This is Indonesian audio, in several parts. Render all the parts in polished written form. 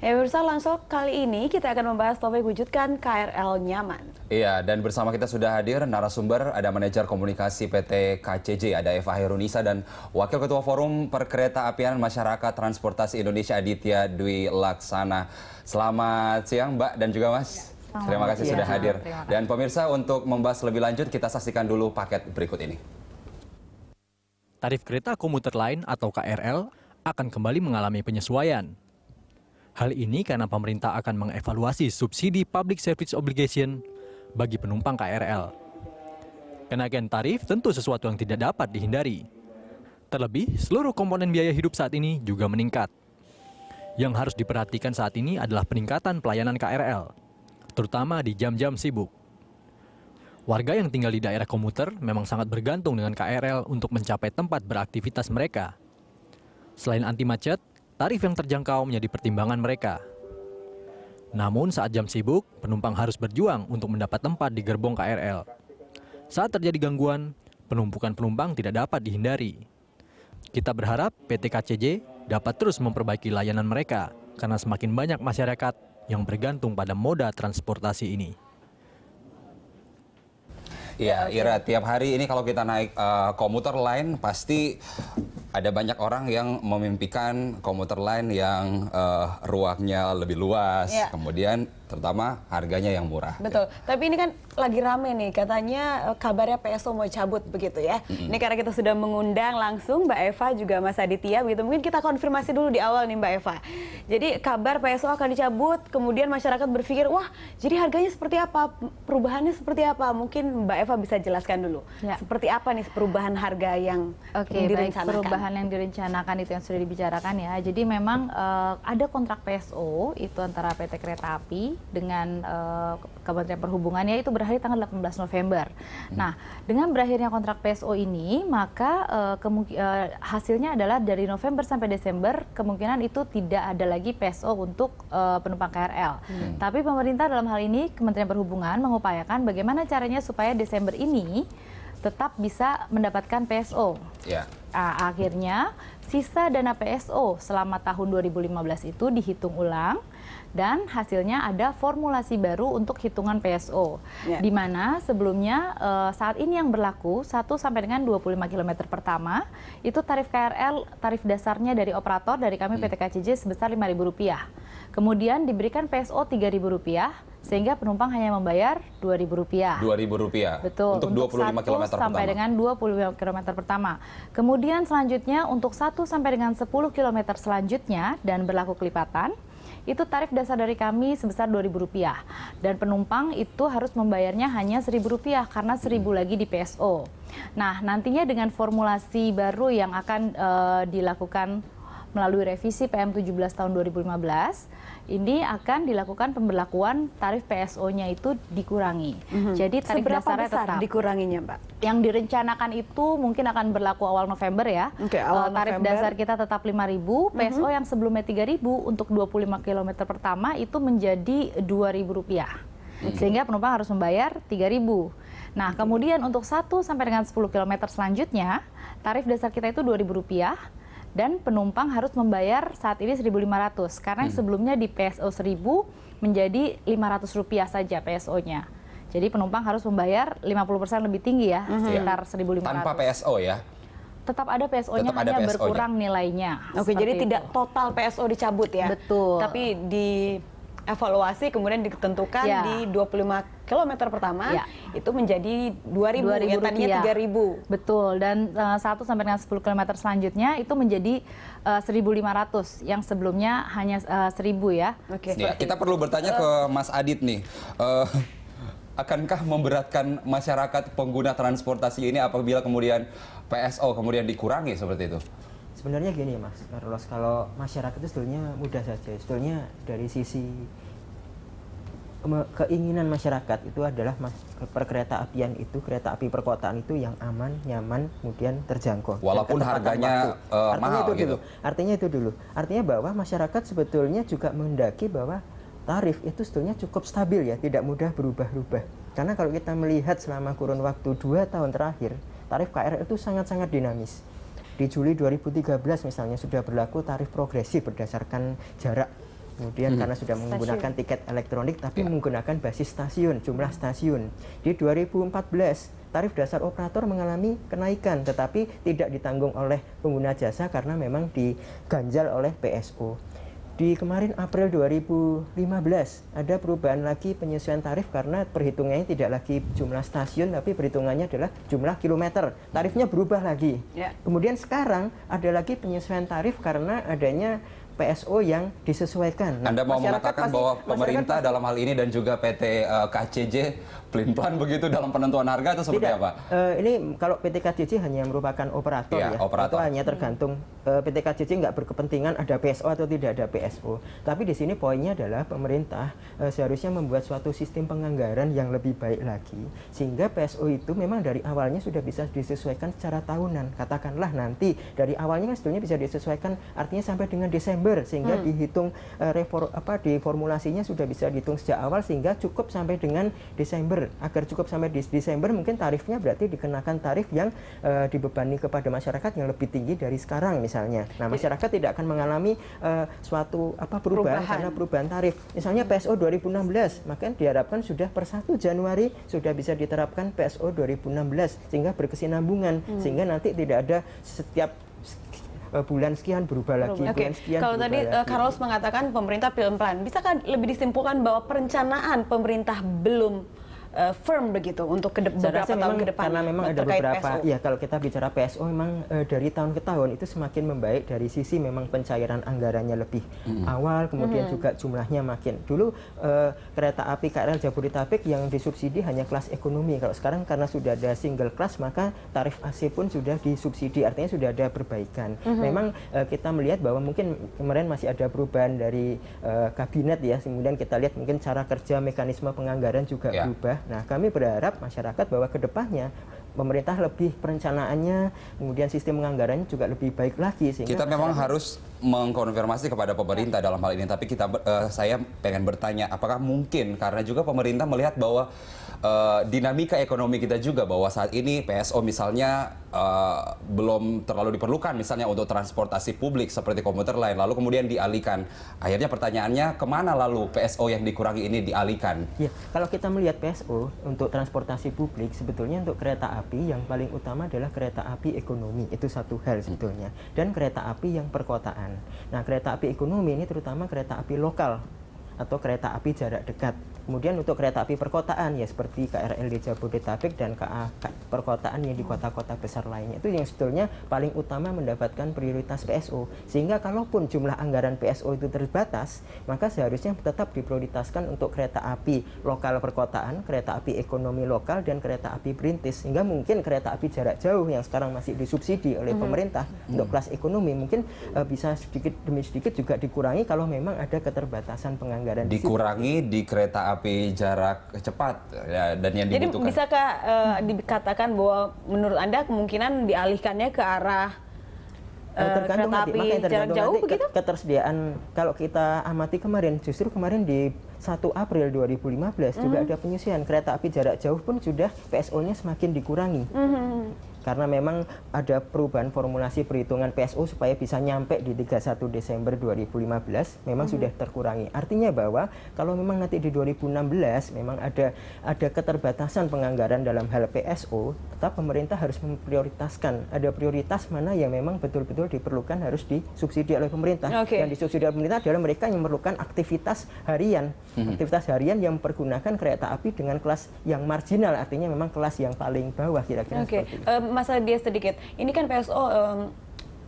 Ya pemirsa, langsung kali ini kita akan membahas topik wujudkan KRL nyaman. Iya, dan bersama kita sudah hadir narasumber, ada manajer komunikasi PT KCJ, ada Eva Herunisa, dan Wakil Ketua Forum Perkeretaapian Masyarakat Transportasi Indonesia Aditya Dwi Laksana. Selamat siang Mbak dan juga Mas. Terima kasih sudah hadir. Dan pemirsa, untuk membahas lebih lanjut, kita saksikan dulu paket berikut ini. Tarif kereta komuter lain atau KRL akan kembali mengalami penyesuaian. Hal ini karena pemerintah akan mengevaluasi subsidi Public Service Obligation bagi penumpang KRL. Kenaikan tarif tentu sesuatu yang tidak dapat dihindari. Terlebih, seluruh komponen biaya hidup saat ini juga meningkat. Yang harus diperhatikan saat ini adalah peningkatan pelayanan KRL, terutama di jam-jam sibuk. Warga yang tinggal di daerah komuter memang sangat bergantung dengan KRL untuk mencapai tempat beraktivitas mereka. Selain anti macet, tarif yang terjangkau menjadi pertimbangan mereka. Namun saat jam sibuk, penumpang harus berjuang untuk mendapat tempat di gerbong KRL. Saat terjadi gangguan, penumpukan penumpang tidak dapat dihindari. Kita berharap PT KCJ dapat terus memperbaiki layanan mereka karena semakin banyak masyarakat yang bergantung pada moda transportasi ini. Iya, Ira, tiap hari ini kalau kita naik komuter lain pasti ada banyak orang yang memimpikan komuter lain yang ruangnya lebih luas, kemudian terutama harganya yang murah. Betul, tapi ini kan lagi rame nih, katanya kabarnya PSO mau cabut begitu ya. Ini karena kita sudah mengundang langsung Mbak Eva juga Mas Aditya begitu. Mungkin kita konfirmasi dulu di awal nih Mbak Eva. Jadi kabar PSO akan dicabut, kemudian masyarakat berpikir, wah jadi harganya seperti apa, perubahannya seperti apa? Mungkin Mbak Eva bisa jelaskan dulu. Ya. Seperti apa nih perubahan harga yang direncanakan? Perubahan yang direncanakan itu yang sudah dibicarakan ya. Jadi memang ada kontrak PSO itu antara PT Kereta Api dengan Kementerian Perhubungan ya, itu berakhir tanggal 18 November. Nah, dengan berakhirnya kontrak PSO ini, maka hasilnya adalah dari November sampai Desember kemungkinan itu tidak ada lagi PSO untuk penumpang KRL. Tapi pemerintah dalam hal ini Kementerian Perhubungan mengupayakan bagaimana caranya supaya Desember ini tetap bisa mendapatkan PSO. Ya. Nah, akhirnya sisa dana PSO selama tahun 2015 itu dihitung ulang dan hasilnya ada formulasi baru untuk hitungan PSO. Di mana sebelumnya saat ini yang berlaku 1 sampai dengan 25 km pertama itu tarif KRL, tarif dasarnya dari operator dari kami PT KCJ sebesar Rp5.000. Kemudian diberikan PSO Rp3.000 sehingga penumpang hanya membayar Rp2.000. Rp2.000. Betul, untuk 25 km sampai pertama. dengan 25 km pertama. Kemudian selanjutnya untuk 1 sampai dengan 10 km selanjutnya dan berlaku kelipatan, itu tarif dasar dari kami sebesar Rp2.000. Dan penumpang itu harus membayarnya hanya Rp1.000 karena Rp1.000 lagi di PSO. Nah, nantinya dengan formulasi baru yang akan dilakukan melalui revisi PM 17 tahun 2015, ini akan dilakukan pemberlakuan tarif PSO-nya itu dikurangi. Jadi tarif dasarnya tetap. Dikuranginya, Mbak? Yang direncanakan itu mungkin akan berlaku awal November ya. Tarif dasar kita tetap Rp5.000, PSO yang sebelumnya Rp3.000 untuk 25 km pertama itu menjadi Rp2.000. Sehingga penumpang harus membayar Rp3.000. Nah, kemudian untuk 1 sampai dengan 10 km selanjutnya, tarif dasar kita itu Rp2.000. Dan penumpang harus membayar saat ini Rp1.500 karena yang sebelumnya di PSO Rp1.000 menjadi Rp500 saja PSO-nya. Jadi penumpang harus membayar 50% lebih tinggi ya, sekitar Rp1.500. Tanpa PSO ya? Tetap ada PSO-nya, hanya berkurang nilainya. Oke, jadi tidak total PSO dicabut ya? Betul. Tapi dievaluasi kemudian ditentukan di 25 km pertama itu menjadi Rp2.000, yang tadinya Rp3.000. Betul, dan 1 sampai dengan 10 km selanjutnya itu menjadi Rp1.500 yang sebelumnya hanya Rp1.000 ya. Ya, kita perlu bertanya ke Mas Adit nih. Akankah memberatkan masyarakat pengguna transportasi ini apabila kemudian PSO kemudian dikurangi seperti itu? Sebenarnya gini Mas Carlos, kalau masyarakat itu sebetulnya mudah saja. Sebetulnya dari sisi keinginan masyarakat itu adalah perkereta apian itu, kereta api perkotaan itu yang aman, nyaman, kemudian terjangkau. Walaupun harganya mahal gitu. Artinya itu dulu. Artinya bahwa masyarakat sebetulnya juga menghendaki bahwa tarif itu sebetulnya cukup stabil ya, tidak mudah berubah-ubah. Karena kalau kita melihat selama kurun waktu 2 tahun terakhir, tarif KRL itu sangat-sangat dinamis. Di Juli 2013 misalnya sudah berlaku tarif progresif berdasarkan jarak Kemudian karena sudah menggunakan tiket elektronik tapi menggunakan basis stasiun, jumlah stasiun. Di 2014 tarif dasar operator mengalami kenaikan tetapi tidak ditanggung oleh pengguna jasa karena memang diganjal oleh PSO. Di kemarin April 2015 ada perubahan lagi penyesuaian tarif karena perhitungannya tidak lagi jumlah stasiun tapi perhitungannya adalah jumlah kilometer. Tarifnya berubah lagi. Kemudian sekarang ada lagi penyesuaian tarif karena adanya PSO yang disesuaikan. Anda mau mengatakan bahwa pemerintah dalam hal ini dan juga PT KCJ pelin-pelan begitu dalam penentuan harga atau seperti apa? Ini kalau PT KCJ hanya merupakan operator ya. Operator. Itu hanya tergantung PT KCJ nggak berkepentingan ada PSO atau tidak ada PSO. Tapi di sini poinnya adalah pemerintah seharusnya membuat suatu sistem penganggaran yang lebih baik lagi. Sehingga PSO itu memang dari awalnya sudah bisa disesuaikan secara tahunan. Katakanlah nanti dari awalnya kan sebetulnya bisa disesuaikan artinya sampai dengan Desember sehingga dihitung di formulasinya sudah bisa dihitung sejak awal sehingga cukup sampai dengan Desember. Agar cukup sampai di Desember mungkin tarifnya berarti dikenakan tarif yang dibebani kepada masyarakat yang lebih tinggi dari sekarang misalnya. Nah, masyarakat tidak akan mengalami suatu perubahan karena perubahan tarif. Misalnya PSO 2016, maka diharapkan sudah per 1 Januari sudah bisa diterapkan PSO 2016 sehingga berkesinambungan sehingga nanti tidak ada setiap bulan sekian berubah lagi, bulan sekian. Kalau tadi Carlos mengatakan pemerintah pelan-pelan, bisakah lebih disimpulkan bahwa perencanaan pemerintah belum firm begitu untuk beberapa tahun ke depan? Karena memang ada beberapa, ya kalau kita bicara PSO memang dari tahun ke tahun itu semakin membaik dari sisi memang pencairan anggarannya lebih awal, kemudian juga jumlahnya makin. Dulu kereta api KRL Jabodetabek yang disubsidi hanya kelas ekonomi. Kalau sekarang karena sudah ada single class maka tarif AC pun sudah disubsidi, artinya sudah ada perbaikan. Memang kita melihat bahwa mungkin kemarin masih ada perubahan dari kabinet ya, kemudian kita lihat mungkin cara kerja mekanisme penganggaran juga berubah. Nah, kami berharap masyarakat bahwa ke depannya pemerintah lebih perencanaannya, kemudian sistem penganggarannya juga lebih baik lagi. Kita memang harus mengkonfirmasi kepada pemerintah dalam hal ini, tapi saya pengen bertanya, apakah mungkin karena juga pemerintah melihat bahwa dinamika ekonomi kita juga bahwa saat ini PSO misalnya belum terlalu diperlukan misalnya untuk transportasi publik seperti komuter lain, lalu kemudian dialihkan. Akhirnya pertanyaannya kemana lalu PSO yang dikurangi ini dialihkan? Ya, kalau kita melihat PSO untuk transportasi publik sebetulnya untuk kereta api yang paling utama adalah kereta api ekonomi, itu satu hal sebetulnya, dan kereta api yang perkotaan. Nah, kereta api ekonomi ini terutama kereta api lokal atau kereta api jarak dekat. Kemudian untuk kereta api perkotaan ya seperti KRL di Jabodetabek dan KA perkotaan yang di kota-kota besar lainnya, itu yang sebetulnya paling utama mendapatkan prioritas PSO. Sehingga kalaupun jumlah anggaran PSO itu terbatas, maka seharusnya tetap diprioritaskan untuk kereta api lokal perkotaan, kereta api ekonomi lokal, dan kereta api perintis. Sehingga mungkin kereta api jarak jauh yang sekarang masih disubsidi oleh pemerintah untuk kelas ekonomi mungkin bisa sedikit demi sedikit juga dikurangi kalau memang ada keterbatasan penganggaran. Dikurangi di kereta api jarak cepat ya, dan yang dibutuhkan. Jadi bisakah dikatakan bahwa menurut Anda kemungkinan dialihkannya ke arah kereta api jarak jauh begitu? Ketersediaan kalau kita amati kemarin, justru kemarin di 1 April 2015 juga ada penyusian kereta api jarak jauh pun sudah PSO-nya semakin dikurangi. Karena memang ada perubahan formulasi perhitungan PSO supaya bisa nyampe di 31 Desember 2015 memang sudah terkurangi. Artinya bahwa kalau memang nanti di 2016 memang ada keterbatasan penganggaran dalam hal PSO, tetap pemerintah harus memprioritaskan. Ada prioritas mana yang memang betul-betul diperlukan harus disubsidi oleh pemerintah. Yang disubsidi oleh pemerintah adalah mereka yang memerlukan aktivitas harian. Aktivitas harian yang mempergunakan kereta api dengan kelas yang marginal, artinya memang kelas yang paling bawah kira-kira seperti itu. Mas Dia sedikit, ini kan PSO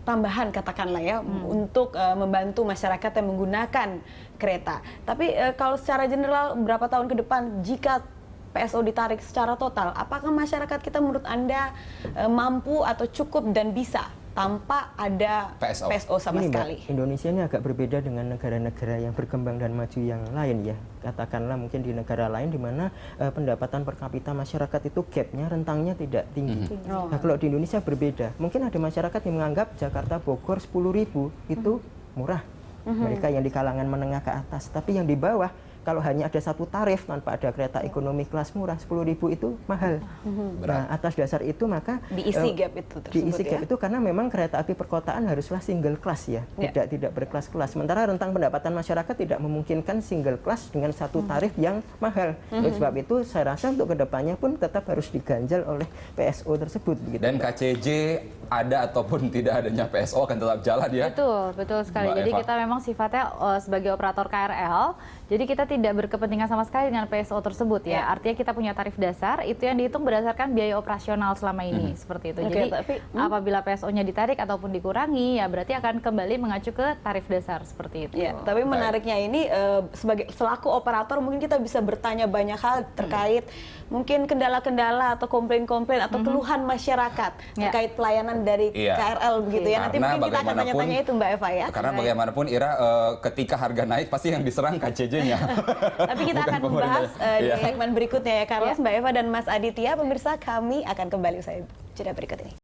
tambahan katakanlah ya untuk membantu masyarakat yang menggunakan kereta. Tapi kalau secara general berapa tahun ke depan jika PSO ditarik secara total, apakah masyarakat kita menurut Anda mampu atau cukup dan bisa tanpa ada PSO sama sekali? Indonesia ini agak berbeda dengan negara-negara yang berkembang dan maju yang lain ya. Katakanlah mungkin di negara lain di mana pendapatan per kapita masyarakat itu gapnya, rentangnya tidak tinggi. Nah, kalau di Indonesia berbeda. Mungkin ada masyarakat yang menganggap Jakarta Bogor 10.000 itu murah. Mereka yang di kalangan menengah ke atas, tapi yang di bawah kalau hanya ada satu tarif tanpa ada kereta ekonomi kelas murah 10.000 itu mahal. Nah, atas dasar itu maka diisi gap itu tersebut, diisi gap itu karena memang kereta api perkotaan haruslah single class ya, tidak berkelas-kelas. Sementara rentang pendapatan masyarakat tidak memungkinkan single class dengan satu tarif yang mahal. Oleh sebab itu saya rasa untuk kedepannya pun tetap harus diganjal oleh PSO tersebut. Begitu, dan KCJ ada ataupun tidak adanya PSO akan tetap jalan ya. Betul sekali. Mbak Jadi Eva. kita memang sifatnya sebagai operator KRL, jadi kita tidak berkepentingan sama sekali dengan PSO tersebut ya. Artinya kita punya tarif dasar, itu yang dihitung berdasarkan biaya operasional selama ini, seperti itu. Jadi apabila PSO-nya ditarik ataupun dikurangi, ya berarti akan kembali mengacu ke tarif dasar seperti itu. Ya, tapi menariknya ini sebagai selaku operator mungkin kita bisa bertanya banyak hal terkait mungkin kendala-kendala atau komplain-komplain atau keluhan masyarakat terkait pelayanan dari KRL begitu ya. Nanti mungkin kita akan tanya-tanya itu Mbak Eva ya. Karena bagaimanapun Ira, ketika harga naik pasti yang diserang KCJ-nya. Tapi kita akan membahas di segmen berikutnya ya Carlos, Mbak Eva dan Mas Aditya. Pemirsa, kami akan kembali usai jeda berikut ini.